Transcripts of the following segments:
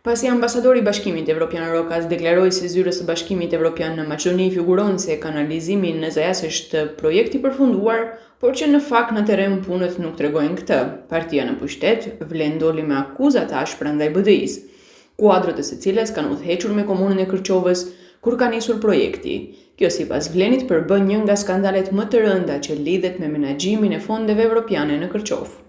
Pasi ambasadori i Bashkimit Evropian Rokas deklaroi se zyrës së Bashkimit Evropian në Maqedoni figuron se kanalizimi në Zajas është projekt i përfunduar, por që në fakt në terren punët nuk tregojnë këtë. Partia në pushtet vlen doli me akuza të ashpra ndaj BDI-s, kuadrët e secilës kanë udhëhequr me komunën e Kërçovës kur ka nisur projekti. Kjo sipas Vlenit përbën një nga skandalet më të rënda që lidhet me menaxhimin e fondeve evropiane në Kërçov.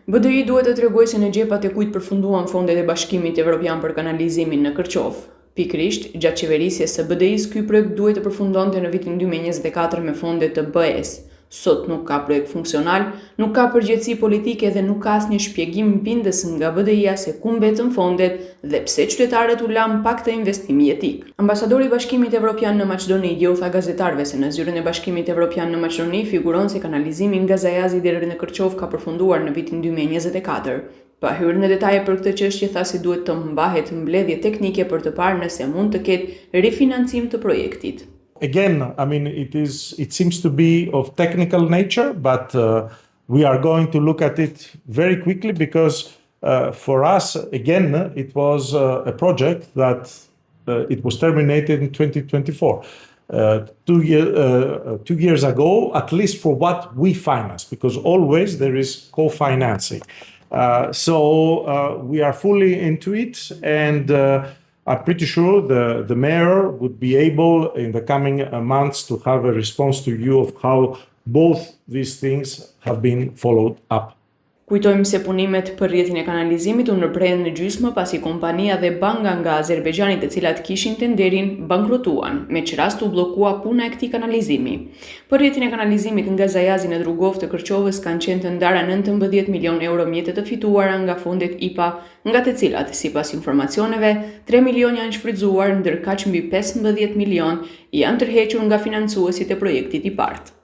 BDI duhet të tregojë se në gjepat e kujt përfunduan fondet e Bashkimit Evropian për kanalizimin në Kërçov. Pikërisht, gjatë qeverisjes së BDI-s, ky projekt duhet të përfundonte në vitin 2024 me fonde të BE-s. Sot nuk ka projekt funksional, nuk ka përgjegjësi politike dhe nuk ka asnjë shpjegim bindës nga BDI-a se ku mbetën fondet dhe pse qytetarët u lan pak të investimi jetik. Ambasadori i Bashkimit Evropian në Maqedoni dje u tha gazetarëve se në zyrën e Bashkimit Evropian në Maqedoni figuron se kanalizimi nga Zajazi deri në Kërçov ka përfunduar në vitin 2024. Pa hyrë në detaje për këtë çështje, tha se duhet të mbahet mbledhje teknike për të parë nëse mund të ketë rifinancim të projektit. Again, I mean, it seems to be of technical nature, but we are going to look at it very quickly because for us, again, it was a project that it was terminated in 2024. 2 years ago, at least for what we finance, because always there is co-financing. So we are fully into it, and I'm pretty sure the mayor would be able in the coming months to have a response to you of how both these things have been followed up. Kujtojmë se punimet për rrjetin e kanalizimit u ndërprerën në gjysmë pasi kompania dhe banka nga Azerbajxhani të cilat kishin tenderin bankrotuan, me që rast u bllokua puna e këtij kanalizimi. Për rrjetin e kanalizimit nga Zajazi në Drugov të Kërçovës kanë qenë të ndara 19 milion euro mjete të fituara nga fondet IPA, nga të cilat, sipas informacioneve, 3 milion janë shfrytzuar, ndër kaq mbi 15 milion janë tërhequr nga financuesit e projektit i parë.